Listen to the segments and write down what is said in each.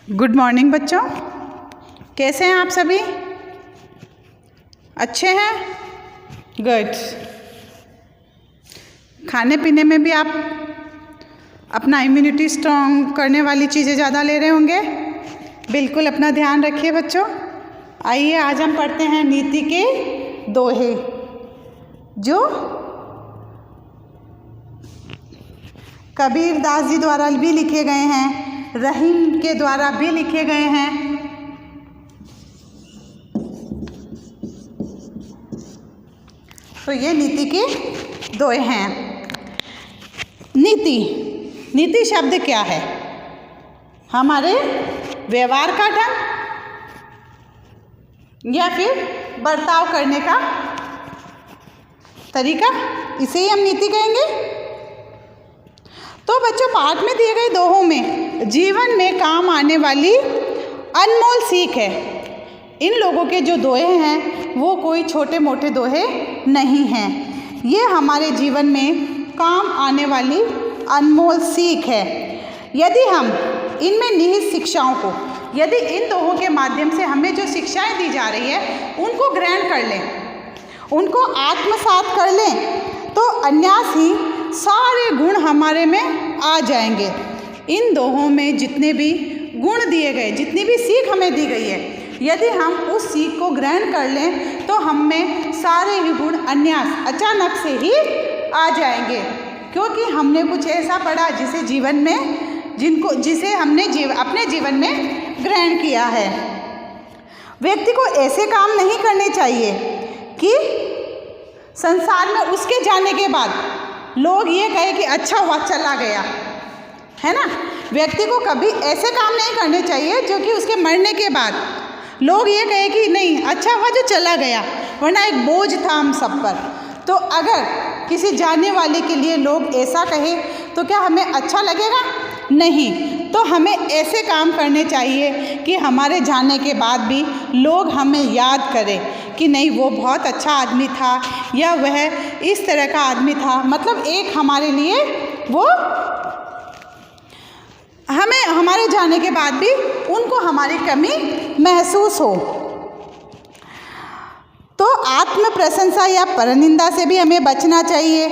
Good morning बच्चों, कैसे हैं आप सभी? अच्छे हैं? गुड। खाने पीने में भी आप अपना इम्यूनिटी स्ट्रॉन्ग करने वाली चीज़ें ज़्यादा ले रहे होंगे। बिल्कुल अपना ध्यान रखिए बच्चों। आइए आज हम पढ़ते हैं नीति के दोहे, जो कबीर दास जी द्वारा भी लिखे गए हैं, रहीम के द्वारा भी लिखे गए हैं। तो ये नीति के दोहे हैं। नीति शब्द क्या है? हमारे व्यवहार का ढंग या फिर बर्ताव करने का तरीका, इसे ही हम नीति कहेंगे। तो बच्चों, पाठ में दिए गए दोहों में जीवन में काम आने वाली अनमोल सीख है। इन लोगों के जो दोहे हैं वो कोई छोटे मोटे दोहे नहीं हैं। ये हमारे जीवन में काम आने वाली अनमोल सीख है। यदि हम इनमें निहित शिक्षाओं को, यदि इन दोहों के माध्यम से हमें जो शिक्षाएं दी जा रही है उनको ग्रहण कर लें, उनको आत्मसात कर लें, तो अन्यास ही सारे गुण हमारे में आ जाएंगे। इन दोहों में जितने भी गुण दिए गए, जितनी भी सीख हमें दी गई है, यदि हम उस सीख को ग्रहण कर लें तो हम में सारे ही गुण अन्यास अचानक से ही आ जाएंगे, क्योंकि हमने कुछ ऐसा पढ़ा जिसे जीवन में, जिसे हमने अपने जीवन में ग्रहण किया है। व्यक्ति को ऐसे काम नहीं करने चाहिए कि संसार में उसके जाने के बाद लोग ये कहे कि अच्छा हुआ चला गया, है ना। व्यक्ति को कभी ऐसे काम नहीं करने चाहिए जो कि उसके मरने के बाद लोग ये कहे कि नहीं, अच्छा हुआ जो चला गया, वरना एक बोझ था हम सब पर। तो अगर किसी जाने वाले के लिए लोग ऐसा कहे तो क्या हमें अच्छा लगेगा? नहीं। तो हमें ऐसे काम करने चाहिए कि हमारे जाने के बाद भी लोग हमें याद करें कि नहीं, वो बहुत अच्छा आदमी था या वह इस तरह का आदमी था। मतलब एक हमारे लिए वो, हमें हमारे जाने के बाद भी उनको हमारी कमी महसूस हो। तो आत्म प्रशंसा या परनिंदा से भी हमें बचना चाहिए।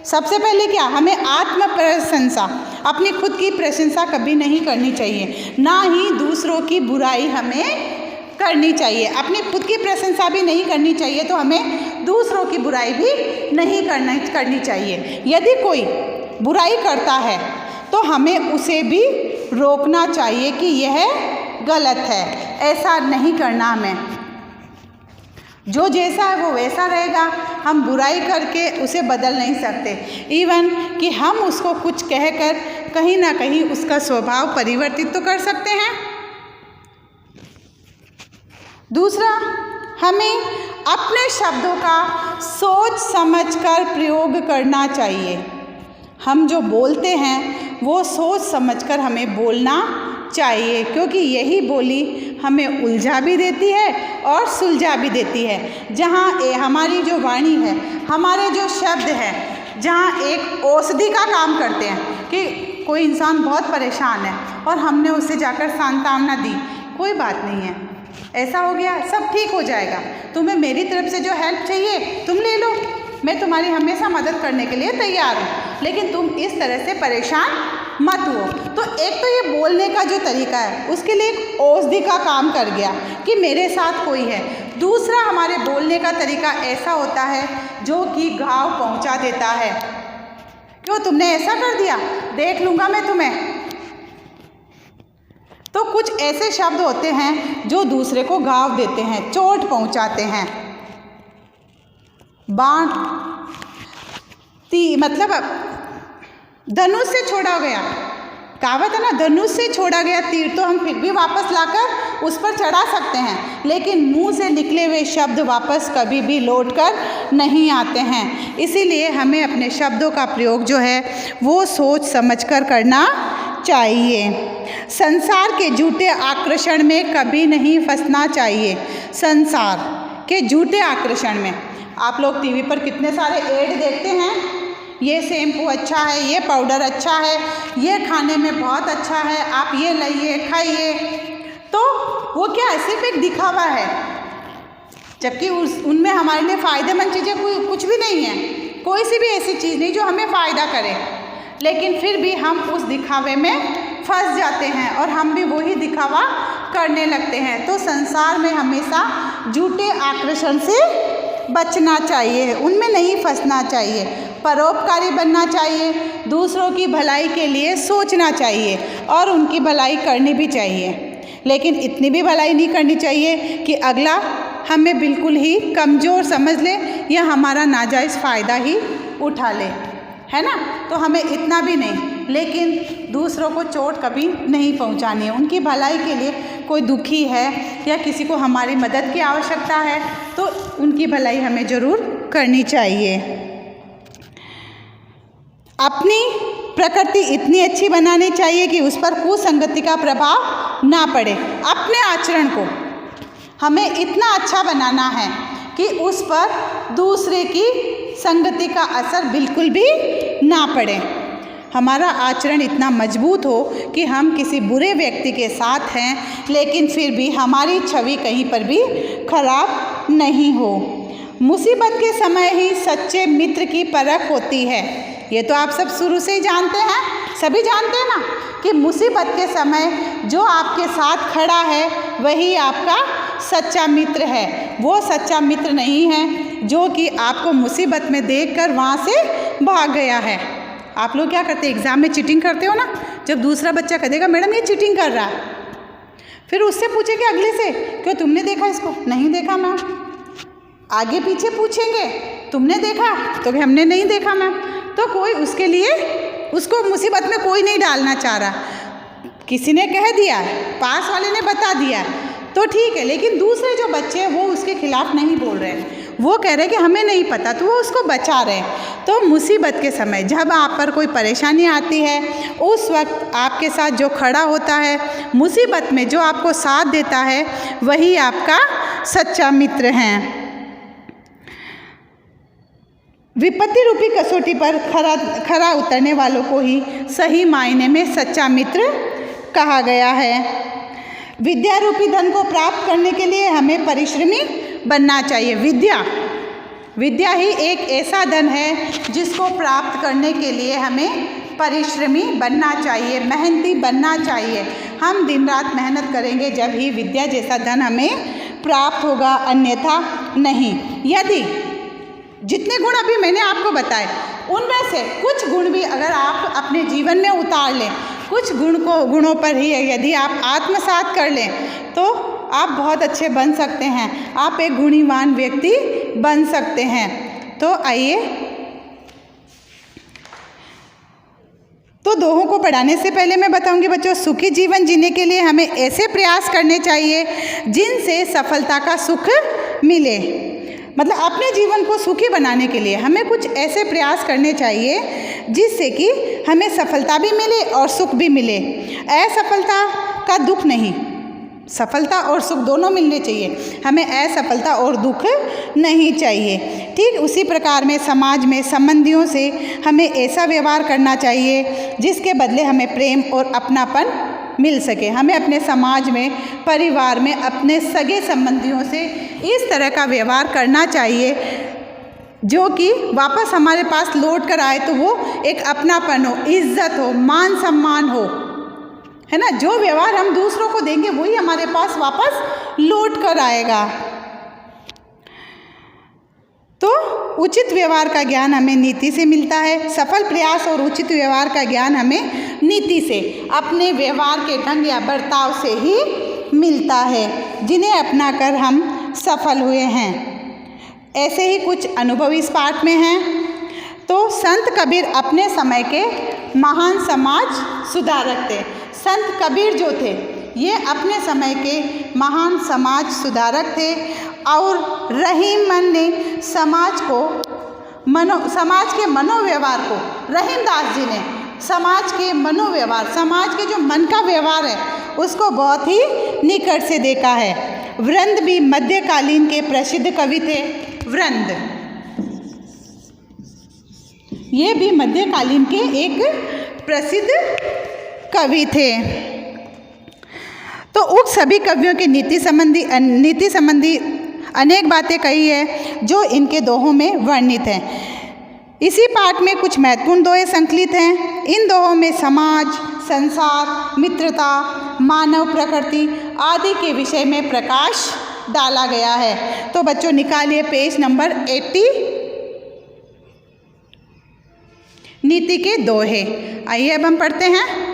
सबसे पहले क्या, हमें आत्म प्रशंसा, अपनी खुद की प्रशंसा कभी नहीं करनी चाहिए, ना ही दूसरों की बुराई हमें करनी चाहिए। अपनी खुद की प्रशंसा भी नहीं करनी चाहिए तो हमें दूसरों की बुराई भी नहीं करनी चाहिए। यदि कोई बुराई करता है तो हमें उसे भी रोकना चाहिए कि यह गलत है, ऐसा नहीं करना हमें। जो जैसा है वो वैसा रहेगा, हम बुराई करके उसे बदल नहीं सकते। इवन कि हम उसको कुछ कहकर कहीं ना कहीं उसका स्वभाव परिवर्तित तो कर सकते हैं। दूसरा, हमें अपने शब्दों का सोच समझकर प्रयोग करना चाहिए। हम जो बोलते हैं वो सोच समझकर हमें बोलना चाहिए, क्योंकि यही बोली हमें उलझा भी देती है और सुलझा भी देती है। जहाँ हमारी जो वाणी है, हमारे जो शब्द हैं, जहाँ एक औषधि का काम करते हैं कि कोई इंसान बहुत परेशान है और हमने उसे जाकर सांत्वना दी, कोई बात नहीं है, ऐसा हो गया, सब ठीक हो जाएगा, तुम्हें मेरी तरफ से जो हेल्प चाहिए तुम ले लो, मैं तुम्हारी हमेशा मदद करने के लिए तैयार हूँ, लेकिन तुम इस तरह से परेशान मत हो। तो एक तो ये बोलने का जो तरीका है उसके लिए एक औषधि का काम कर गया कि मेरे साथ कोई है। दूसरा, हमारे बोलने का तरीका ऐसा होता है जो कि घाव पहुँचा देता है। क्यों, तुमने ऐसा कर दिया, देख लूँगा मैं तुम्हें। तो कुछ ऐसे शब्द होते हैं जो दूसरे को घाव देते हैं, चोट पहुँचाते हैं। बाण मतलब धनुष से छोड़ा गया, कहावत है ना, धनुष से छोड़ा गया तीर तो हम फिर भी वापस लाकर उस पर चढ़ा सकते हैं, लेकिन मुंह से निकले हुए शब्द वापस कभी भी लौट कर नहीं आते हैं। इसीलिए हमें अपने शब्दों का प्रयोग जो है वो सोच समझकर करना चाहिए। संसार के झूठे आकर्षण में कभी नहीं फंसना चाहिए। संसार के झूठे आकर्षण में, आप लोग टीवी पर कितने सारे ऐड देखते हैं ये शैम्पू अच्छा है, ये पाउडर अच्छा है, ये खाने में बहुत अच्छा है, आप ये लाइए खाइए। तो वो क्या है, सिर्फ एक दिखावा है, जबकि उनमें हमारे लिए फ़ायदेमंद चीज़ें कुछ भी नहीं है, कोई सी भी ऐसी चीज़ नहीं जो हमें फ़ायदा करे। लेकिन फिर भी हम उस दिखावे में फंस जाते हैं और हम भी वही दिखावा करने लगते हैं। तो संसार में हमेशा झूठे आकर्षण से बचना चाहिए, उनमें नहीं फंसना चाहिए, परोपकारी बनना चाहिए, दूसरों की भलाई के लिए सोचना चाहिए और उनकी भलाई करनी भी चाहिए। लेकिन इतनी भी भलाई नहीं करनी चाहिए कि अगला हमें बिल्कुल ही कमज़ोर समझ ले या हमारा नाजायज़ फ़ायदा ही उठा ले, है ना। तो हमें इतना भी नहीं, लेकिन दूसरों को चोट कभी नहीं पहुंचानी है। उनकी भलाई के लिए कोई दुखी है या किसी को हमारी मदद की आवश्यकता है तो उनकी भलाई हमें ज़रूर करनी चाहिए। अपनी प्रकृति इतनी अच्छी बनानी चाहिए कि उस पर कुसंगति का प्रभाव ना पड़े। अपने आचरण को हमें इतना अच्छा बनाना है कि उस पर दूसरे की संगति का असर बिल्कुल भी ना पड़े। हमारा आचरण इतना मजबूत हो कि हम किसी बुरे व्यक्ति के साथ हैं लेकिन फिर भी हमारी छवि कहीं पर भी खराब नहीं हो। मुसीबत के समय ही सच्चे मित्र की परख होती है। ये तो आप सब शुरू से ही जानते हैं, सभी जानते हैं ना कि मुसीबत के समय जो आपके साथ खड़ा है वही आपका सच्चा मित्र है। वो सच्चा मित्र नहीं है जो कि आपको मुसीबत में देखकर वहाँ से भाग गया है। आप लोग क्या करते हैं, एग्ज़ाम में चीटिंग करते हो ना। जब दूसरा बच्चा कहेगा मैडम ये चीटिंग कर रहा है, फिर उससे पूछेंगे अगले से, क्यों तुमने देखा इसको? नहीं देखा मैम। आगे पीछे पूछेंगे, तुमने देखा? तो हमने नहीं देखा मैम। तो कोई उसके लिए उसको मुसीबत में कोई नहीं डालना चाह रहा। किसी ने कह दिया, पास वाले ने बता दिया तो ठीक है, लेकिन दूसरे जो बच्चे हैं वो उसके खिलाफ नहीं बोल रहे हैं, वो कह रहे हैं कि हमें नहीं पता, तो वो उसको बचा रहे हैं। तो मुसीबत के समय जब आप पर कोई परेशानी आती है उस वक्त आपके साथ जो खड़ा होता है, मुसीबत में जो आपको साथ देता है, वही आपका सच्चा मित्र है। विपत्ति रूपी कसौटी पर खरा उतरने वालों को ही सही मायने में सच्चा मित्र कहा गया है। विद्या रूपी धन को प्राप्त करने के लिए हमें परिश्रमी बनना चाहिए। विद्या ही एक ऐसा धन है जिसको प्राप्त करने के लिए हमें परिश्रमी बनना चाहिए, मेहनती बनना चाहिए। हम दिन रात मेहनत करेंगे जब ही विद्या जैसा धन हमें प्राप्त होगा, अन्यथा नहीं। यदि जितने गुण अभी मैंने आपको बताए उनमें से कुछ गुण भी अगर आप अपने जीवन में उतार लें, कुछ गुणों पर ही यदि आप आत्मसात कर लें तो आप बहुत अच्छे बन सकते हैं, आप एक गुणवान व्यक्ति बन सकते हैं। तो आइए, तो दोहों को पढ़ाने से पहले मैं बताऊंगी बच्चों, सुखी जीवन जीने के लिए हमें ऐसे प्रयास करने चाहिए जिनसे सफलता का सुख मिले। मतलब अपने जीवन को सुखी बनाने के लिए हमें कुछ ऐसे प्रयास करने चाहिए जिससे कि हमें सफलता भी मिले और सुख भी मिले। असफलता का दुख नहीं, सफलता और सुख दोनों मिलने चाहिए, हमें असफलता और दुख नहीं चाहिए। ठीक उसी प्रकार में समाज में संबंधियों से हमें ऐसा व्यवहार करना चाहिए जिसके बदले हमें प्रेम और अपनापन मिल सके। हमें अपने समाज में, परिवार में, अपने सगे संबंधियों से इस तरह का व्यवहार करना चाहिए जो कि वापस हमारे पास लौट कर आए तो वो एक अपनापन हो, इज्जत हो, मान सम्मान हो, है ना। जो व्यवहार हम दूसरों को देंगे वही हमारे पास वापस लौट कर आएगा। तो उचित व्यवहार का ज्ञान हमें नीति से मिलता है। सफल प्रयास और उचित व्यवहार का ज्ञान हमें नीति से, अपने व्यवहार के ढंग या बर्ताव से ही मिलता है, जिन्हें अपनाकर हम सफल हुए हैं। ऐसे ही कुछ अनुभव इस पाठ में हैं। तो संत कबीर अपने समय के महान समाज सुधारक थे। संत कबीर जो थे ये अपने समय के महान समाज सुधारक थे और रहीमन ने समाज के मनोव्यवहार को, रहीमदास जी ने समाज के मनोव्यवहार, समाज के जो मन का व्यवहार है उसको बहुत ही निकट से देखा है। वृंद भी मध्यकालीन के प्रसिद्ध कवि थे। वृंद ये भी मध्यकालीन के एक प्रसिद्ध कवि थे। तो उक्त सभी कवियों की नीति संबंधी अनेक बातें कही है जो इनके दोहों में वर्णित हैं। इसी पाठ में कुछ महत्वपूर्ण दोहे संकलित हैं। इन दोहों में समाज, संसार, मित्रता, मानव प्रकृति आदि के विषय में प्रकाश डाला गया है। तो बच्चों निकालिए पेज नंबर 80, नीति के दोहे। आइए अब हम पढ़ते हैं।